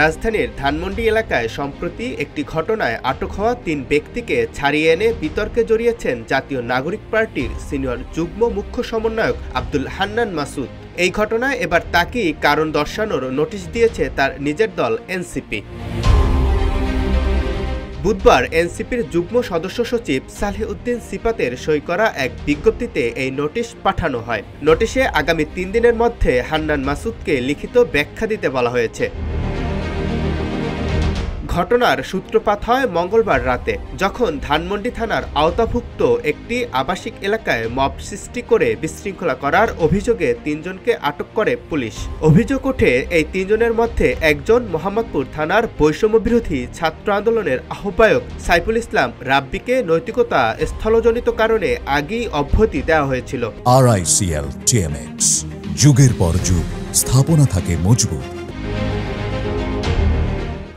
রাজধানীর ধানমন্ডি এলাকায় সম্প্রতি একটি ঘটনায় আটক হওয়া ৩ ব্যক্তিকে ছাড়িয়ে এনে বিতর্কে জড়িয়েছেন জাতীয় নাগরিক পার্টির সিনিয়র যুগ্ম মুখ্য সমন্বয়ক আব্দুল হান্নান মাসুদ। এই ঘটনায় এবার তাকেই কারণ দর্শানোর নোটিশ দিয়েছে তার নিজের দল এনসিপি। বুধবার এনসিপির যুগ্ম সদস্য সচিব সালেহউদ্দিন সিফাতের সই করা এক বিজ্ঞপ্তিতে এই নোটিশ পাঠানো হয়। নোটিশে আগামী ৩ দিনের মধ্যে হান্নান মাসুদকে লিখিত ব্যাখ্যা দিতে বলা হয়েছে। ঘটনার সূত্রপাত হয় মঙ্গলবার রাতে, যখন ধানমন্ডি থানার আওতাভুক্ত একটি আবাসিক এলাকায় মব সৃষ্টি করে বিশৃঙ্খলা করার অভিযোগে ৩ জনকে আটক করে পুলিশ। অভিযোগ ওঠে এই ৩ জনের মধ্যে একজন মোহাম্মদপুর থানার বৈষম্য বিরোধী ছাত্র আন্দোলনের আহ্বায়ক সাইফুল ইসলাম রাব্বিকে নৈতিকতা স্থলজনিত কারণে আগেই অব্যাহতি দেওয়া হয়েছিল। RICL TMX, যুগের পর যুগ স্থাপনা থাকে মজবুত।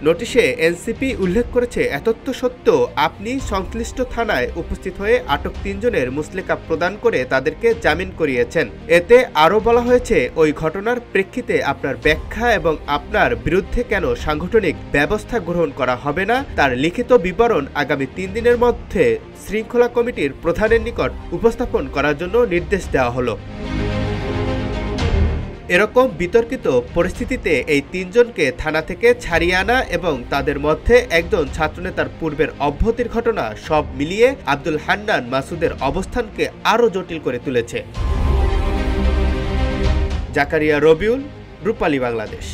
নোটিশে এনসিপি উল্লেখ করেছে, এতত্য সত্ত্বেও আপনি সংশ্লিষ্ট থানায় উপস্থিত হয়ে আটক ৩ জনের মুচলেকা প্রদান করে তাদেরকে জামিন করিয়েছেন। এতে আরও বলা হয়েছে, ওই ঘটনার প্রেক্ষিতে আপনার ব্যাখ্যা এবং আপনার বিরুদ্ধে কেন সাংগঠনিক ব্যবস্থা গ্রহণ করা হবে না তার লিখিত বিবরণ আগামী ৩ দিনের মধ্যে শৃঙ্খলা কমিটির প্রধানের নিকট উপস্থাপন করার জন্য নির্দেশ দেওয়া হলো। এরকম বিতর্কিত পরিস্থিতিতে এই ৩ জনকে থানা থেকে ছাড়িয়ে আনা এবং তাদের মধ্যে একজন ছাত্রনেতার পূর্বের অব্যাহতির ঘটনা সব মিলিয়ে আব্দুল হান্নান মাসুদের অবস্থানকে আরও জটিল করে তুলেছে। জাকারিয়া রবিউল, রূপালী বাংলাদেশ।